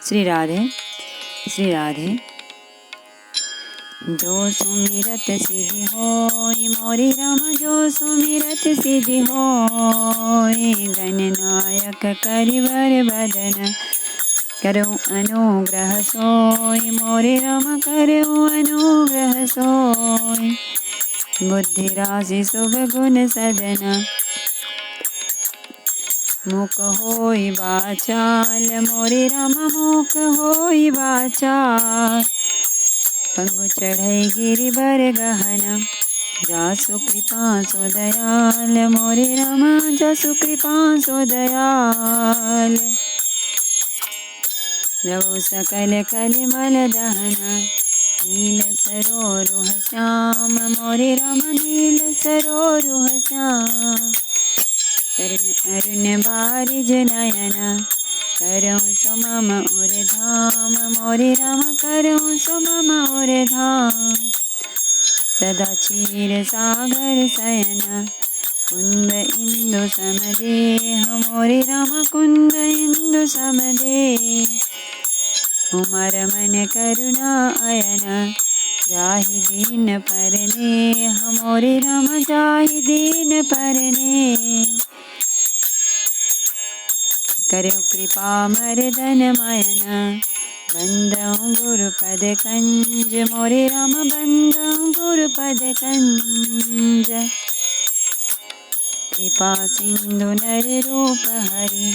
श्री राधे श्री राधे। जो सुमिरत सिद्धि होय मोरे राम, जो सुमिरत सिद्धि होय। गणनायक करिवर बदन, करो अनुग्रह सोय मोरे राम, करो अनुग्रह सोय। बुद्धि राशि शुभ गुण सदन, मुख होई वाचाल मोरे राम, मुख होई वाचाल। पंगु चढ़ई गिरिवर गहन, जासु कृपा सो दयाल मोरे राम, जासु कृपा सो दयाल। रवो सकल कलिमल दहन, नील सरोरुह श्याम मोरे राम, नील सरोरुह श्याम। अरुण बारिज नयन, करऊँ सो मम उर धाम मोरे राम, करऊँ सो मम उर धाम। सदा क्षीर सागर शयन, कुंद इंदु समदेह मोरे राम, कुंद इंदु समदेह। उमर मन करुणा अयन, जाहि दीन परनेह मोरे राम, जाहि दीन परनेह। करो कृपा मर्दन मयन, बंदऊँ गुरुपद कंज मोरे राम, बंदऊँ गुरुपद कंज। कृपा सिंधु नर रूप हरि,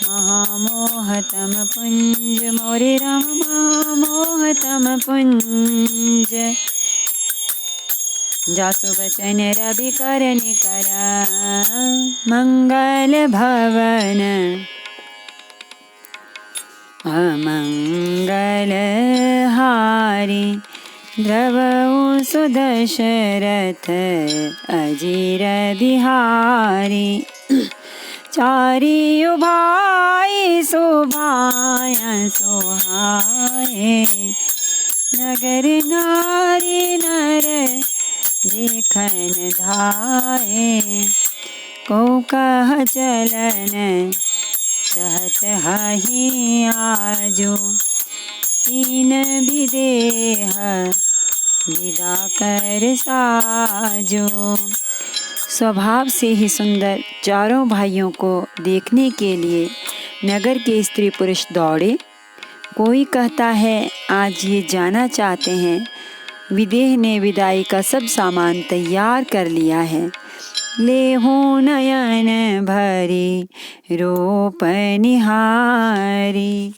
महामोहतम पुंज मोरे राम, महामोहतम पुंज। जासु बचन रवि कर निकर, मंगल भवन अमंगल हारी। द्रवऊ सुदशरथ अजीर बिहारी, चारियु भाई शोभाय सोहाए। नगर नारी नर देखन धाये, को कह चलन कहत हहि आजो। तीन विदेह विदा कर साजो। स्वभाव से ही सुंदर चारों भाइयों को देखने के लिए नगर के स्त्री पुरुष दौड़े। कोई कहता है आज ये जाना चाहते हैं। विदेह ने विदाई का सब सामान तैयार कर लिया है। ले हो नयन भरी रूप निहारी,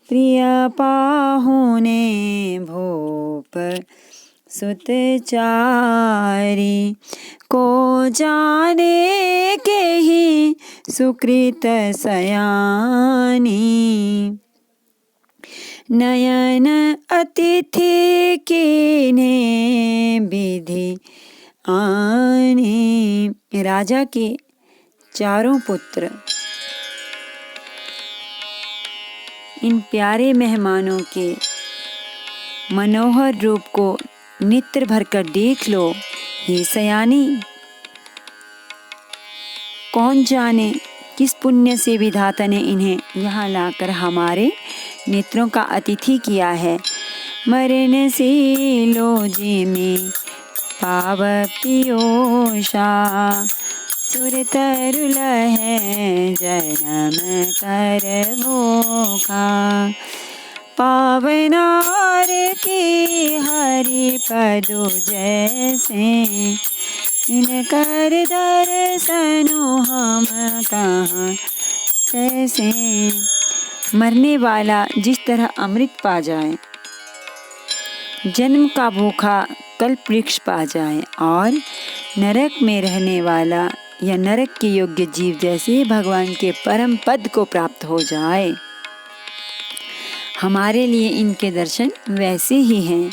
प्रिय पाहुने भूप सुत चारी। को जाने के ही सुकृत सयानी, नयन अतिथि कीने विधि आनी। राजा के चारों पुत्र इन प्यारे मेहमानों के मनोहर रूप को नेत्र भरकर देख लो। हे सयानी, कौन जाने किस पुण्य से विधाता ने इन्हें यहाँ लाकर हमारे नेत्रों का अतिथि किया है। मरण सीलो जी में पाव पियोषा, सुर तरुल है जन्म कर भोखा। पावनार की हरि पदु जैसे, इनकर दर्शनो हम कहाँ कैसे। मरने वाला जिस तरह अमृत पा जाए, जन्म का भूखा कल्प वृक्ष पा जाए, और नरक में रहने वाला या नरक के योग्य जीव जैसे भगवान के परम पद को प्राप्त हो जाए। हमारे लिए इनके दर्शन वैसे ही हैं।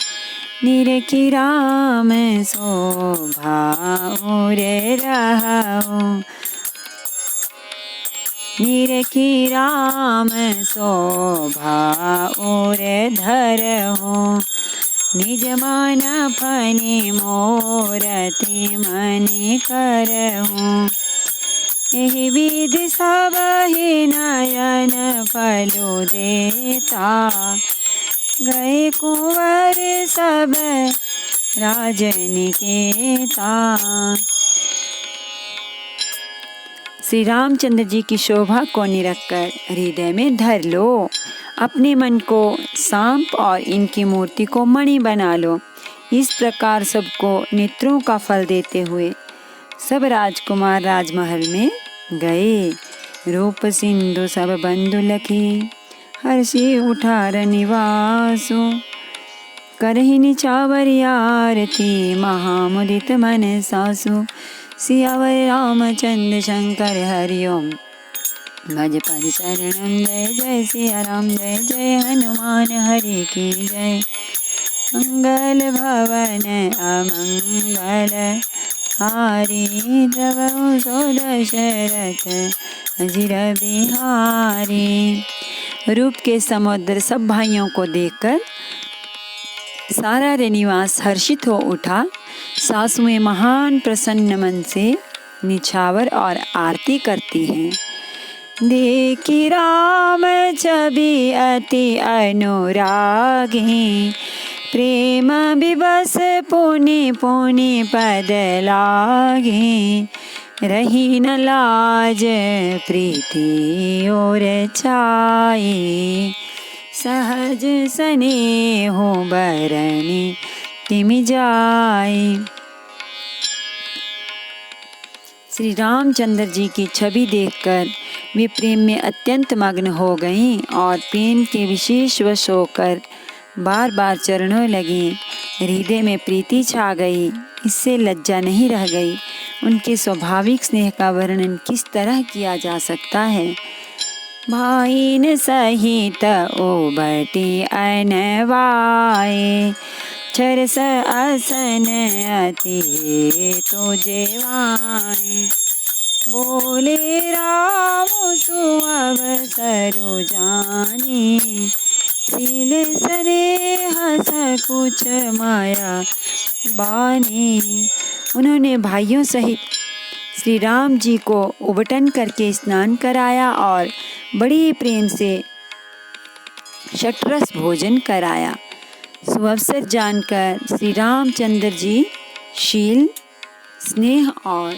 निरखी राम शोभा और रहो, निरखी राम शोभा और धरहु। निज मन फनि मोरति मनि करहु, एहि विधि सब ही नयन फलो देता। गए कुंवर सब राजनिकेता। श्री रामचंद्र जी की शोभा को निरख कर हृदय में धर लो। अपने मन को सांप और इनकी मूर्ति को मणि बना लो। इस प्रकार सबको नेत्रों का फल देते हुए सब राजकुमार राजमहल में गए। रूप सिंधु सब बंधु लखी, हर्षि उठार निवासो। करहि निचावर आरती, महामुदित मन सासु। सियावर रामचंद्र शंकर हरिओम, भज पद शरणम। जय जय सिया राम, जय जय हनुमान हरि की जय। मंगल भवन अमंगल हारी, द्रवहु सो दशरथ अजिर बिहारी। रूप के समुद्र सब भाइयों को देखकर सारा निवास हर्षित हो उठा। सासुएं महान प्रसन्न मन से निछावर और आरती करती हैं। देखी राम छवि अति अनुरागी, प्रेम विवश पुनि पुनि पद लागे। रही न लाज प्रीति और छाई, सहज स्नेह बरनि तिमि जाई। श्री रामचंद्र जी की छवि देखकर वे प्रेम में अत्यंत मग्न हो गईं और प्रेम के विशेष वश होकर बार बार चरणों लगी। हृदय में प्रीति छा गई, इससे लज्जा नहीं रह गई। उनके स्वाभाविक स्नेह का वर्णन किस तरह किया जा सकता है। भाईन सहित उबटी अनवाए, छरस आसन अति तो जेवाए। बोले राम सुअवसरु जानी, सील सरे हस कुछ माया बानी। उन्होंने भाइयों सहित श्री राम जी को उबटन करके स्नान कराया और बड़ी प्रेम से षटरस भोजन कराया। सुअवसर जानकर श्री रामचंद्र जी शील, स्नेह और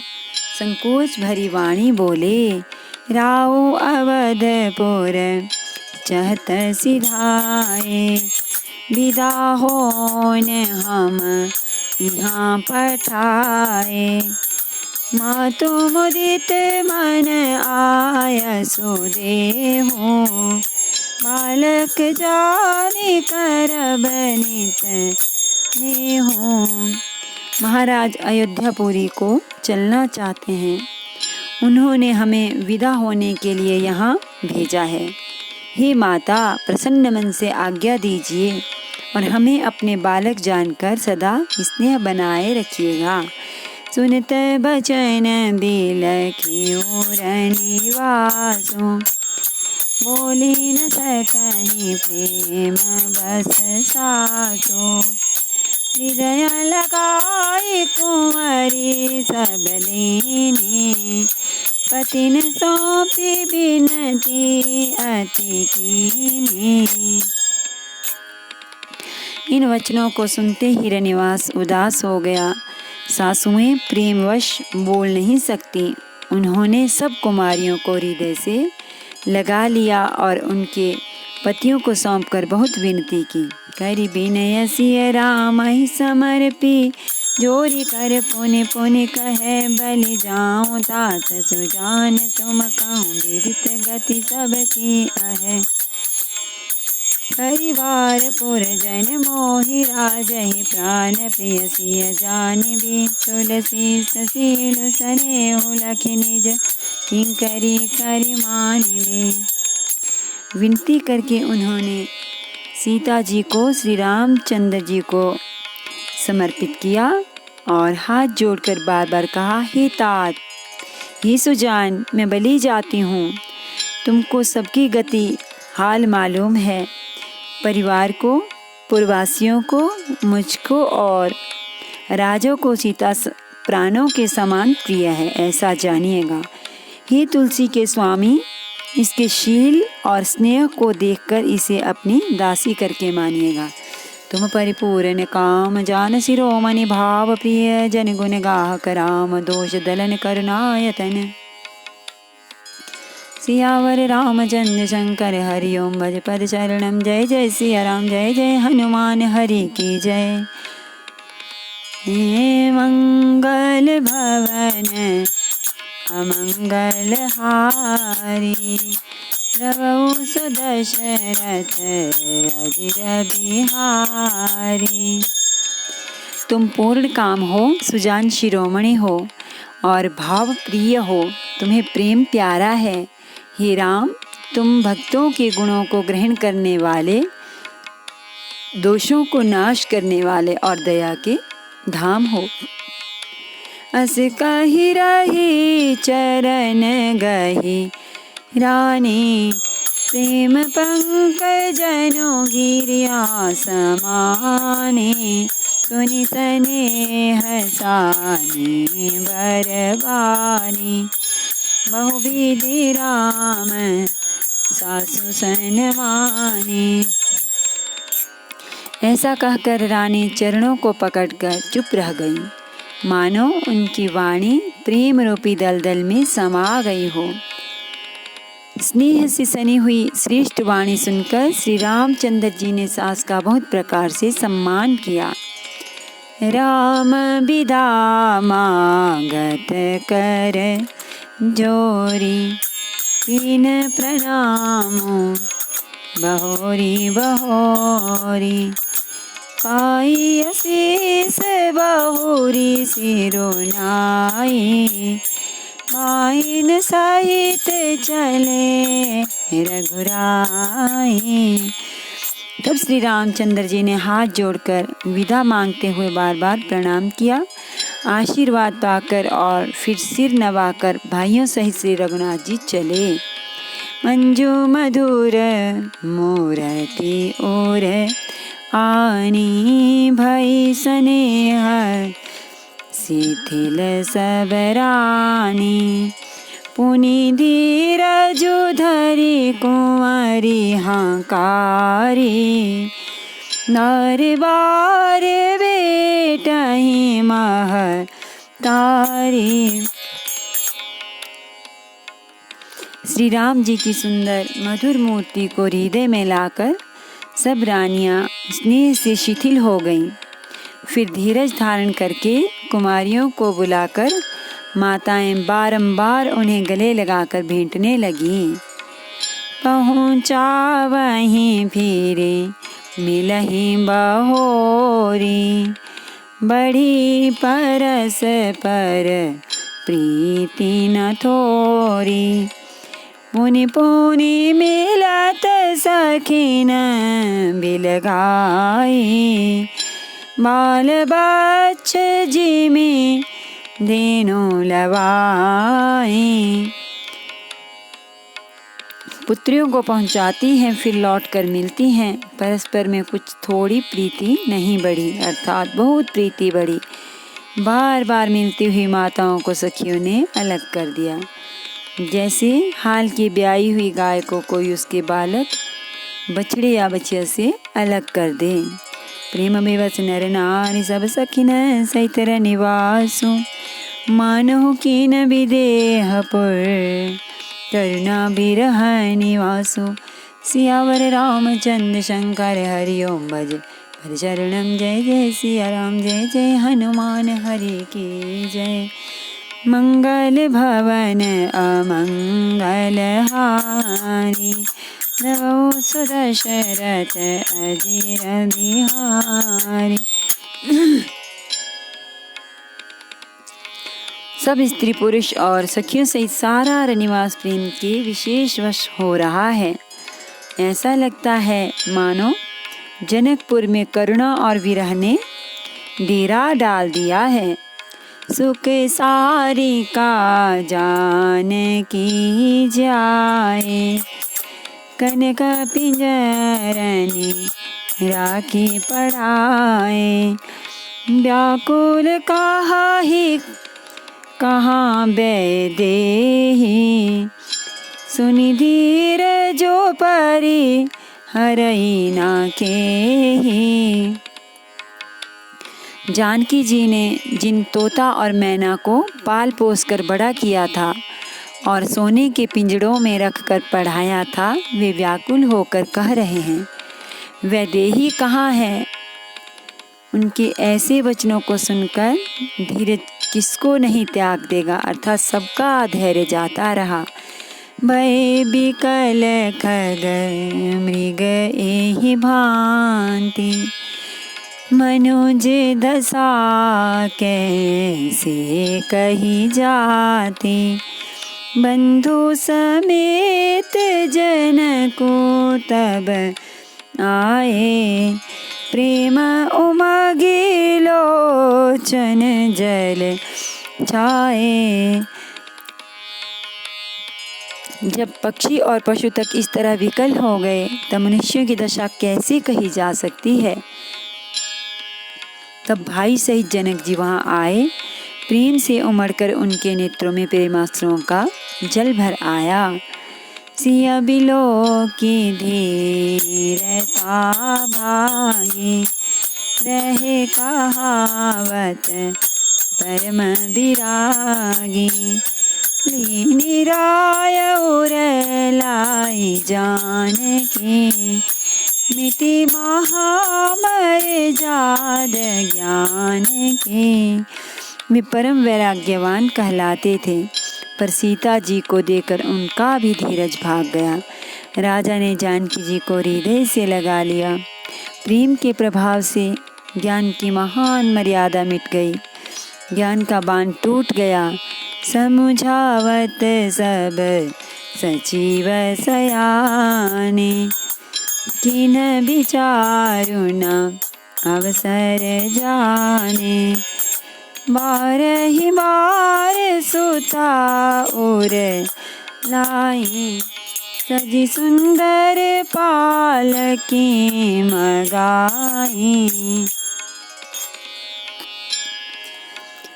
संकोच भरी वाणी बोले। राउ अवधपुर चहत सिधाए, विदा होन हम यहाँ पठाए। मातु मुदित मन आय सुदेहु, बालक जाने कर बनित नेहु। महाराज अयोध्यापुरी को चलना चाहते हैं। उन्होंने हमें विदा होने के लिए यहाँ भेजा है। हे माता, प्रसन्न मन से आज्ञा दीजिए और हमें अपने बालक जानकर सदा स्नेह बनाए रखिएगा। सुनत बचन बिलखियो निवासो, बोली न सकहि प्रेम बस सासो। हृदय लगाई कुंवरी सब लीनी, पतिन सौंपी बिनती अति कीनी। इन वचनों को सुनते ही हिरनिवास उदास हो गया। सासुएं प्रेमवश बोल नहीं सकती। उन्होंने सब कुमारियों को हृदय से लगा लिया और उनके पतियों को सौंपकर बहुत विनती की। करि विनय सिय राम ही समर्पी, जोरी कर पुनि पुनि कहे बलि जाऊं। तात सुजान तुम कहूँ विदित गति सबकी आहे। परिवार पुरजन मोहि राजहि, प्राण प्रिय सिय जानिबि। तुलसी ससील सनेहु लखि निज, किंकरी करि मानिबि। विनती करके उन्होंने सीता जी को श्री रामचंद्र जी को समर्पित किया और हाथ जोड़कर बार बार कहा, हे तात, हे सुजान, मैं बलि जाती हूँ। तुमको सबकी गति हाल मालूम है। परिवार को, पुरवासियों को, मुझको और राजों को सीता प्राणों के समान प्रिय है, ऐसा जानिएगा। हे तुलसी के स्वामी, इसके शील और स्नेह को देखकर इसे अपनी दासी करके मानिएगा। तुम परिपूर्ण काम जान शिरोमणि, भाव प्रिय जन गुण गाहक राम, दोष दलन करुणायतन। सियावर रामचंद्र शंकर हरि ओम, भज पद चरणम। जय जय सिया राम, जय जय हनुमान हरि की जय। हे मंगल भवन अमंगल हारी, प्रभु सुदशरथ अजिर बिहारी। तुम पूर्ण काम हो, सुजान शिरोमणि हो और भाव प्रिय हो, तुम्हें प्रेम प्यारा है। हे राम, तुम भक्तों के गुणों को ग्रहण करने वाले, दोषों को नाश करने वाले और दया के धाम हो। अस कहि रही चरण गही रानी, प्रेम पंकजनो गिरिया समाने, सुनि स्नेह सानी बरबानी, बहुविधि राम सासु सनमानी। ऐसा कहकर रानी चरणों को पकड़कर चुप रह गई, मानो उनकी वाणी प्रेम रूपी दलदल में समा गई हो। स्नेह से सनी हुई श्रेष्ठ वाणी सुनकर श्री रामचंद्र जी ने सास का बहुत प्रकार से सम्मान किया। राम बिदा मांगत कर जोरी, तीन प्रणामो बहोरी बहोरी, पाई असीस बहुरी सिरुनाई, माइन सहित चले रघुराई। तब श्री रामचंद्र जी ने हाथ जोड़कर विदा मांगते हुए बार बार प्रणाम किया। आशीर्वाद पाकर और फिर सिर नवाकर भाइयों सहित श्री रघुनाथ जी चले। मंजू मधुर मूरति ओर आनी, भई स्नेह शिथिल सबरानी, पुनि धीरजु धरि कुंवरी हंकारी, नरबार बेटहि महतारी। श्री राम जी की सुंदर मधुर मूर्ति को हृदय में लाकर सब रानियां स्नेह से शिथिल हो गईं। फिर धीरज धारण करके कुमारियों को बुलाकर माताएं बारंबार उन्हें गले लगाकर भेंटने लगीं। पहुँचा वहीं फिरे मिलहि बहोरी, बड़ी परस पर प्रीति न थोरी, पुनि पुनि मिलत सखिन बिलगाई, बाल बच्च जी में धेनु लवाई। पुत्रियों को पहुंचाती हैं, फिर लौटकर मिलती हैं। परस्पर में कुछ थोड़ी प्रीति नहीं बढ़ी, अर्थात बहुत प्रीति बढ़ी। बार बार मिलती हुई माताओं को सखियों ने अलग कर दिया, जैसे हाल की ब्याई हुई गाय को कोई उसके बालक बछड़े या बछिया से अलग कर दे। प्रेम विवश नर नारी सब सखिन सहितर निवासु, मानहु कीन विदेह पुर करुणा बिरह निवासु। सियावर रामचंद्र शंकर हरि ओम, भज भज चरणम। जय जय सिया राम, जय जय हनुमान हरि की जय। मंगल भवन अमंगल हारी, प्रभु सुदशरथ अजिर बिहारी। सब स्त्री पुरुष और सखियों सहित सारा रनिवास प्रेम के विशेष वश हो रहा है। ऐसा लगता है मानो जनकपुर में करुणा और विरह ने डेरा डाल दिया है। सुख सारी का जान की जाए, कनक पिंजरनी राखी पढ़ाए। व्याकुल कहा ही कहाँ बैदेही, सुनि धीर जो परी हरई ना केही। जानकी जी ने जिन तोता और मैना को पाल पोस कर बड़ा किया था और सोने के पिंजड़ों में रखकर पढ़ाया था, वे व्याकुल होकर कह रहे हैं, वैदेही कहाँ है। उनके ऐसे वचनों को सुनकर धीरज किसको नहीं त्याग देगा, अर्थात सबका धैर्य जाता रहा। भय बिकल खग मृग एहि भांति, मनुज दशा कैसे कही जाती। बंधु समेत जनको तब आए, प्रेम उमगे लोचन जल छाए। जब पक्षी और पशु तक इस तरह विकल हो गए तब मनुष्यों की दशा कैसे कही जा सकती है। तब भाई सहित जनक जी वहाँ आए। प्रेम से उमड़कर उनके नेत्रों में प्रेमाश्रुओं का जल भर आया। सिया बिलो की धीरता भागी, रहे कहावत परम विरागी। निराय उर लाई जानकी, मिति महामर जाद ज्ञान की। वे परम वैराग्यवान कहलाते थे, पर सीता जी को देखकर उनका भी धीरज भाग गया। राजा ने जानकी जी को हृदय से लगा लिया। प्रेम के प्रभाव से ज्ञान की महान मर्यादा मिट गई। ज्ञान का बांध टूट गया। समुझावत सब सचिव सयाने, किन विचारु न अवसर जाने। बारहि बार सुता उर लाई, सजी सुंदर पालकी मगाई।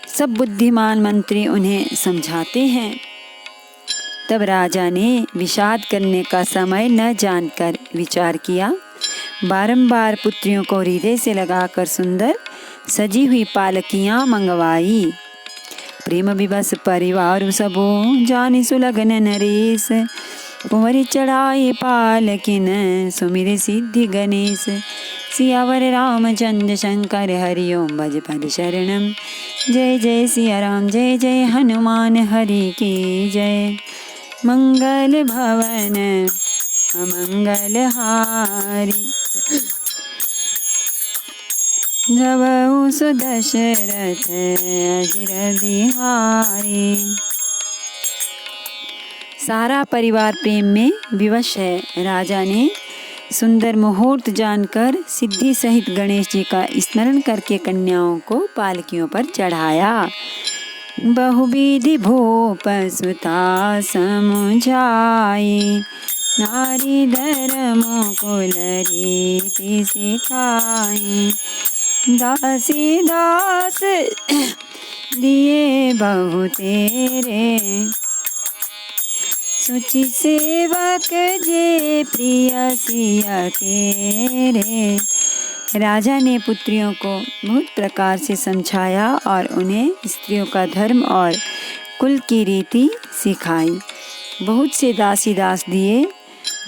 सब बुद्धिमान मंत्री उन्हें समझाते हैं। तब राजा ने विषाद करने का समय न जानकर विचार किया। बारंबार पुत्रियों को हृदय से लगाकर सुंदर सजी हुई पालकियां मंगवाई। प्रेम विवश परिवार सबो, जानि सुलगन नरेश। कुंवर चढ़ाए पालकिन, सुमिर सिद्धि गणेश। सियावर रामचंद्र शंकर, हरिओम भज पद शरणम। जय जय सिया राम, जय जय हनुमान, हरि की जय। मंगल भवन अमंगल हारी, जबउ सुदशरथ अजिर बिहारी। सारा परिवार प्रेम में विवश है। राजा ने सुंदर मुहूर्त जानकर सिद्धि सहित गणेश जी का स्मरण करके कन्याओं को पालकियों पर चढ़ाया। बहुविधि भूप सुता समुझाई, नारी धर्म कुल रीति सिखाई। दासी दास दिए बहु तेरे, सुचि सेवक जे प्रिय सिया के रे। राजा ने पुत्रियों को बहुत प्रकार से समझाया और उन्हें स्त्रियों का धर्म और कुल की रीति सिखाई। बहुत से दासी दास दिए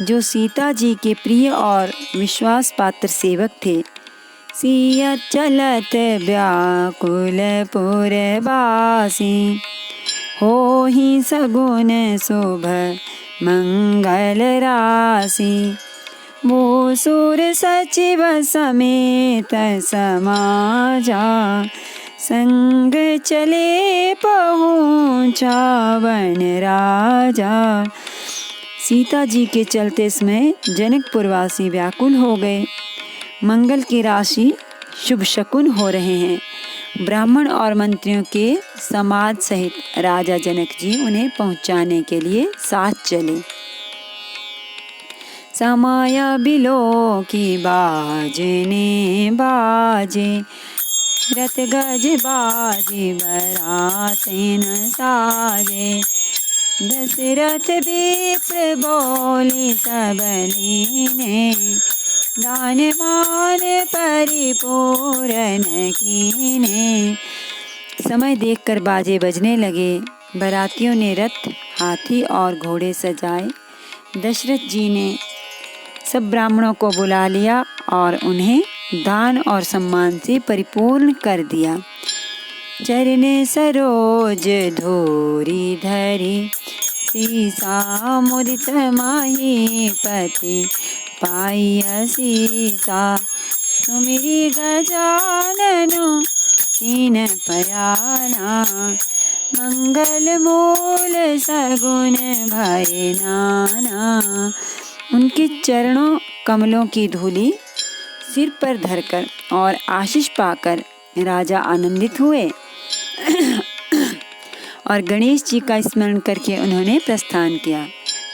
जो सीता जी के प्रिय और विश्वास पात्र सेवक थे। सिया चलत व्याकुल पुरवासी, हो ही सगुन शुभ मंगल राशि। वो सुर सचिव समेत समाजा, संग चले पहुँचा वन राजा। सीता जी के चलते समय जनकपुरवासी व्याकुल हो गए। मंगल की राशि शुभ शकुन हो रहे हैं। ब्राह्मण और मंत्रियों के समाज सहित राजा जनक जी उन्हें पहुंचाने के लिए साथ चले। समय बिलो की बाजने बाजे, रथ गज बाजी बराते न साजे। दशरथ विप्र बोले सब लीने, दान मान परिपूरन कीने। समय देखकर बाजे बजने लगे। बारातियों ने रथ, हाथी और घोड़े सजाए। दशरथ जी ने सब ब्राह्मणों को बुला लिया और उन्हें दान और सम्मान से परिपूर्ण कर दिया। चरण सरोज धोरी धरी, सीसा मुदित माही पति पाई सीसा। सुमिरि गजाननु कीन पयाना, मंगल मूल सगुन भय नाना। उनके चरणों कमलों की धूली सिर पर धरकर और आशीष पाकर राजा आनंदित हुए और गणेश जी का स्मरण करके उन्होंने प्रस्थान किया।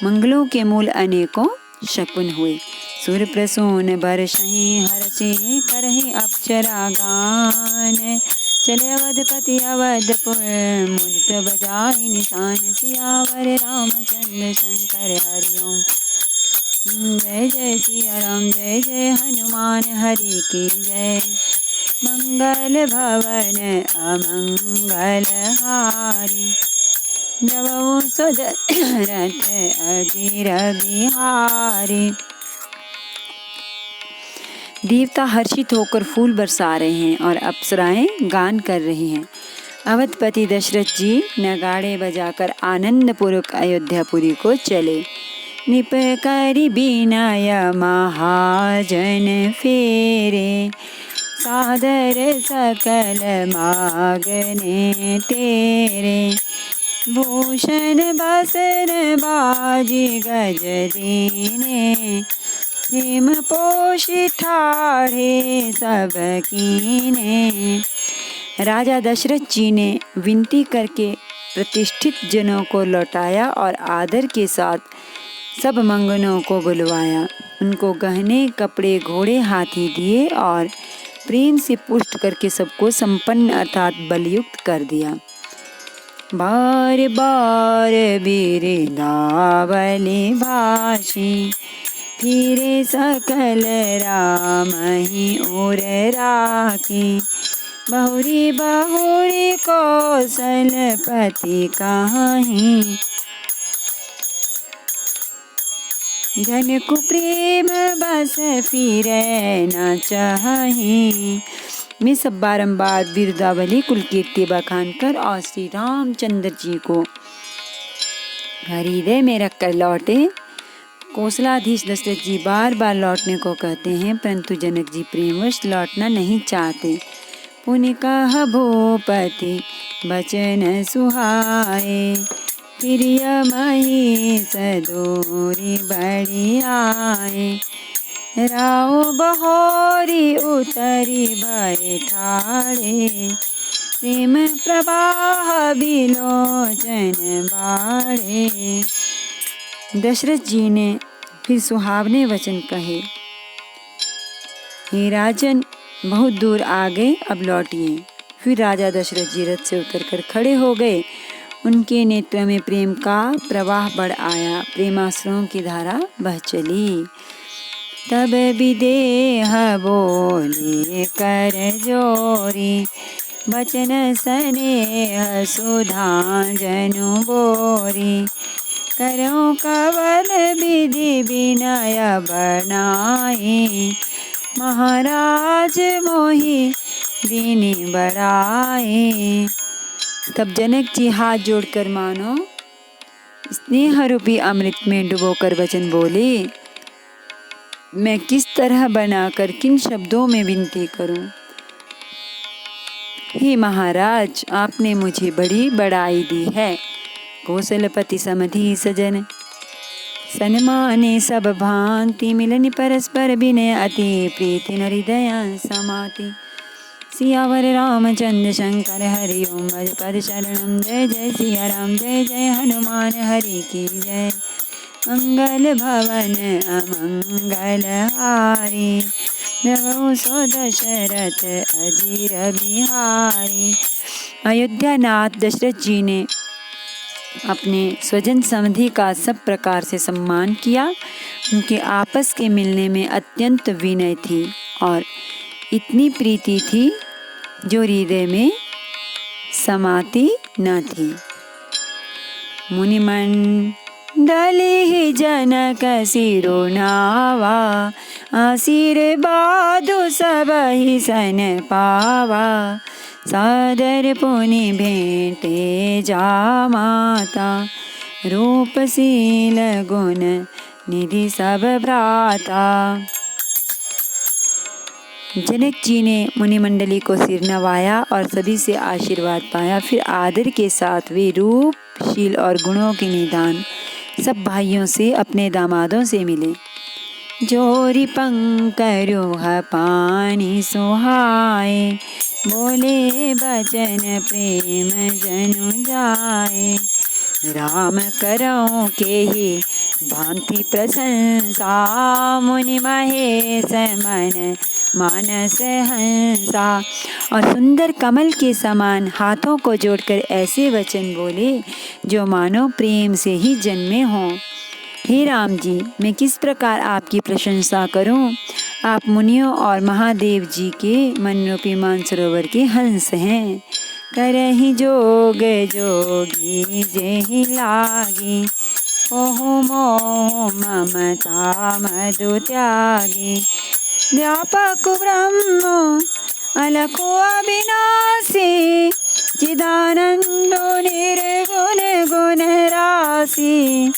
मंगलों के मूल अनेकों शकुन हुए। सुर प्रसून बरसहि हर्षि करहि अप्सरा गान। चले अवधपति अवधपुर मुदित बजाहि निशान। सियावर रामचंद्र शंकर हरि ओम। जय जय सिया राम जय जय हनुमान हरि की जय। मंगल भवन अमंगल हारी, जबउ सुदरथ अजीर बिहारी। देवता हर्षित होकर फूल बरसा रहे हैं और अप्सराएं गान कर रही हैं। अवधपति दशरथ जी नगाड़े बजाकर आनंदपूर्वक अयोध्यापुरी को चले। निप करि बिनय महाजन फेरे, सादर सकल मागने तेरे। भूषण बसन बाजी गज दीने, प्रेम पोष ठाढ़े सब कीने। राजा दशरथ जी ने विनती करके प्रतिष्ठित जनों को लौटाया और आदर के साथ सब मंगनों को बुलवाया। उनको गहने, कपड़े, घोड़े, हाथी दिए और प्रेम से पुष्ट करके सबको संपन्न अर्थात बलयुक्त कर दिया। बार बार बिरदावली भाषी, फिरे सकल राम ही उर राखी। बहुरी बहुरी कौशलपति काहीं, जन को प्रेम बस फिरे न चाही। मैं सब बारंबार बिरदावली कुल कीर्ति बखान कर और श्री रामचंद्र जी को हृदय में रखकर लौटे। कौशलाधीश दशरथ जी बार बार लौटने को कहते हैं, परंतु जनक जी प्रेमवश लौटना नहीं चाहते। पुनि कह भूपति बचन सुहाए, प्रिय मही सदूरी बड़ी आए। राव बहोरी उतरी भय ठाड़े, प्रेम प्रवाह बिलोचन बाड़े। दशरथ जी ने फिर सुहावने वचन कहे, हे राजन, बहुत दूर आ गए, अब लौटिए। फिर राजा दशरथ जी रथ से उतरकर खड़े हो गए। उनके नेत्र में प्रेम का प्रवाह बढ़ आया, प्रेमाश्रुओं की धारा बह चली। तब विदेह बोले कर जोरी, बचन स्नेह सुधा जनु बोरी। करो कवल विधि विनय बनाए, महाराज मोहि दीनी बढ़ाए। तब जनक जी हाथ जोड़कर मानो स्नेह रूपी अमृत में डुबोकर वचन बोले, मैं किस तरह बनाकर किन शब्दों में विनती करूं। हे महाराज, आपने मुझे बड़ी बड़ाई दी है। कौशलपति समधि सजन, सन्माने सब भांति। मिलनि परस्पर विनय अति, प्रीति न हृदय समाति। सियावर रामचंद्र शंकर हरि ओम। पद शरणम जय जय सिया राम जय जय हनुमान हरि की जय। मंगल भवन अमंगल हारी, द्रवहु सो दशरथ अजीर बिहारी। अयोध्यानाथ दशरथ जी ने अपने स्वजन समधि का सब प्रकार से सम्मान किया। उनके आपस के मिलने में अत्यंत विनय थी और इतनी प्रीति थी जो हृदय में समाती न थी। मुनिमंडली जनक सिरुनावा, आशीर्वादु सबहि सन पावा। सादर पुनि भेंटे जा माता, रूपशील गुण निधि सब भ्राता। जनक जी ने मुनिमंडली को सिर नवाया और सभी से आशीर्वाद पाया। फिर आदर के साथ वे रूपशील और गुणों के निदान सब भाइयों से अपने दामादों से मिले। जोरी पंकरुह पानी सुहाए, बोले बचन प्रेम जनु जाए। राम करौ के ही भांति प्रशंसा, मुनि महेश मन मानस हंसा। और सुंदर कमल के समान हाथों को जोड़कर ऐसे वचन बोले जो मानो प्रेम से ही जन्मे हों। हे राम जी, मैं किस प्रकार आपकी प्रशंसा करूं? आप मुनियों और महादेव जी के मनरूपी मानसरोवर के हंस हैं। करहि जोग जोगी जेहि लागी, ओहु मोह ममता मधु त्यागी। व्यापक ब्रह्म अलखो अविनाशी, चिदानंदो निर्गुण गुण राशि।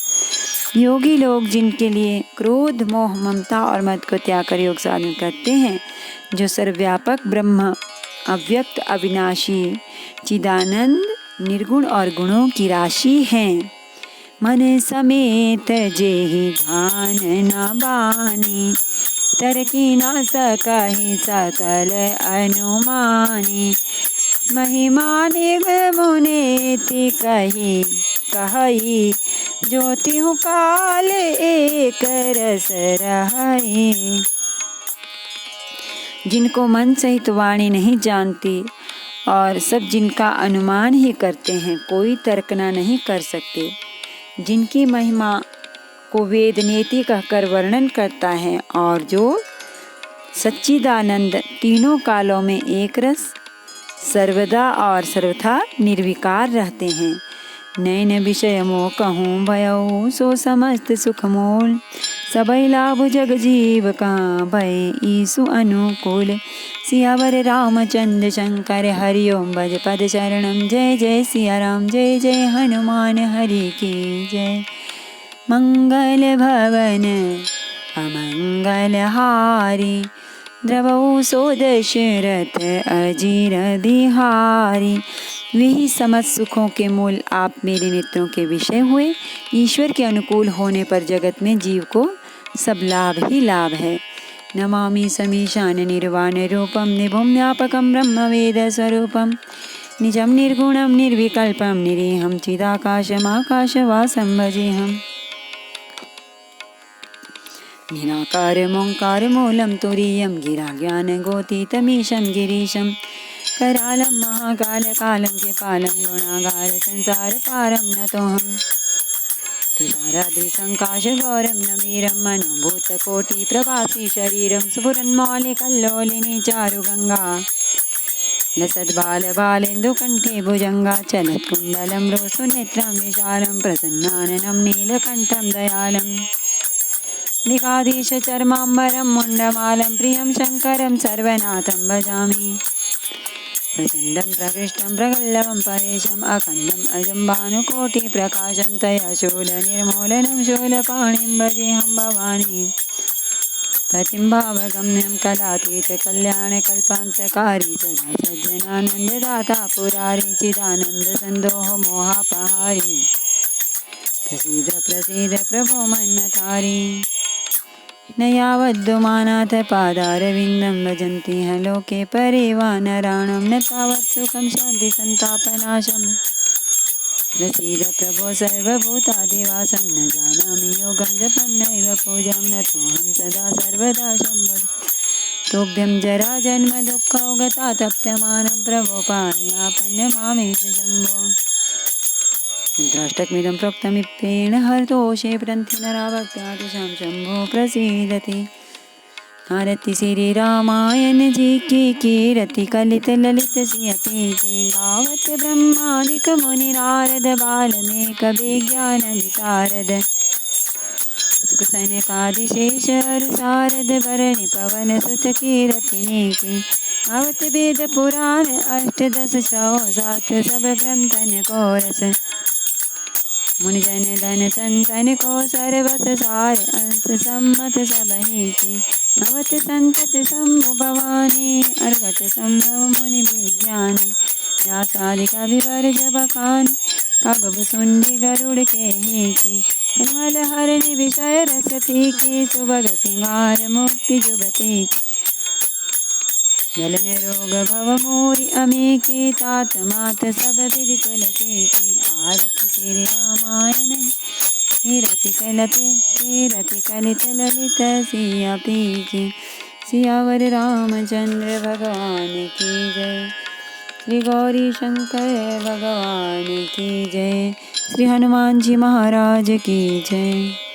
योगी लोग जिनके लिए क्रोध मोह ममता और मद को त्याग कर योग साधन करते हैं, जो सर्वव्यापक ब्रह्म अव्यक्त अविनाशी चिदानंद निर्गुण और गुणों की राशि हैं। मन समेत जेहि ध्यान न बानी, तरकी न सकहि सकल अनुमानी। महिमा निगमुनेति कही कही, ज्योतिहु काल एक रस रहई। जिनको मन सहित वाणी नहीं जानती और सब जिनका अनुमान ही करते हैं, कोई तर्कना नहीं कर सकते। जिनकी महिमा को वेद नेति कहकर वर्णन करता है और जो सच्चिदानंद तीनों कालों में एक रस सर्वदा और सर्वथा निर्विकार रहते हैं। नैन विषय मोह कहूँ भयऊ, सो समस्त सुख मूल। सबई लाभ जग जीव का भय ईसु अनुकूल। सियावर रामचंद्र शंकर हरि ओम भज पद शरणम। जय जय सिया राम, जय जय हनुमान हरि की जय। मंगल भवन अमंगल हारी, द्रवहु सो दशरथ अजीर बिहारी। वे ही समस्त सुखों के मूल आप मेरे नेत्रों के विषय हुए। ईश्वर के अनुकूल होने पर जगत में जीव को सब लाभ ही लाभ है। नमामि समीशान निर्वाण रूपम, निभुम व्यापकम ब्रह्म वेद स्वरूपम। निजम निर्गुणम निर्विकल्पम, निरीहम चिदाकाशमाकाशवासं भजेऽहम्। निराकार मोंकार मूलम तुरीयम, गिरा ज्ञान गोतीतमीशं गिरीशं। करालं महाकाल कालं कृपालं, गुणागार संसार पारं नतोऽहम्। तुषाराद्रिसंकाश गौरं गंभीरं, मनोभूतकोटि प्रभासी शरीरं। स्फुरन्मौलिकल्लोलिनी चारुगंगा, लसद्बाल बालेन्दुकण्ठे भुजंगा। चलत्कुण्डलं रोसुनेत्रं विशालं, प्रसन्नाननं नीलकण्ठं दयालं। निकाधीश चर्माम्बरं मुण्डमालं, प्रियं शङ्करं सर्वनाथं भजामि। प्रचण्डं प्रकृष्टं प्रगल्भं परेशम्, अखण्डम् अजं भानुकोटिप्रकाशं। तया शूलनिर्मूलनं शूलपाणिं भजेऽहं भवानी। पतिं भावगम्यं कलातीतकल्याणकल्पान्तकारी, सदा सज्जनानन्ददाता पुरारी। चिदानन्दसन्दोह मोहापहारी, प्रसीद प्रसीद प्रभो मन्मथारी। न यावद्दुमानाथ पादारविन्दं, भजन्ति ह लोके परिवानराणां। न तावत् सुखं शान्ति सन्तापनाशं, प्रसीद प्रभो सर्वभूताधिवासं। न जानामि योगं जपं नैव पूजां, नतोऽहं सदा सर्वदा शम्भुं तोभ्यं जरा जन्म दुःखौगता तप्यमानं प्रभो पायापन्नमामेष शम्भो। रुद्राष्टकमिदं प्रोक्तमिप्रेण हरतोषे प्रन्थि नरा भक्त्या तेषां शम्भो प्रसीदति। आरती श्री रामायण जी की रति कलित ललित सियति की गावत ब्रह्मादिक मुनि नारद बाल्मीक विज्ञान विशारद सुख सनकादिशेष सारद भरणि पवन सुत कीरतिने की गावत वेद पुराण अष्टदश श्रवो शास्त्र सब ग्रंथन को रस मुनिजन धन संतन को सर्वस सार अंश सम्मत सबहि की भवत संतत शंभु भवानी अर्घट संभव मुनि विज्ञानी व्यासादि कविवर जब खानी कागभ सुंडी गरुड़ के ही की कन्वल हरणी विषय रस पी की सुभग सिंगार मुक्ति जुबती जलन रोग भव मोरी अमी की तात मात सब विधि तुलसी की आरती श्री रामायण रति कलित ललित सिया पी की सियावर रामचंद्र भगवान की जय। श्री गौरी शंकर भगवान की जय। श्री हनुमान जी महाराज की जय।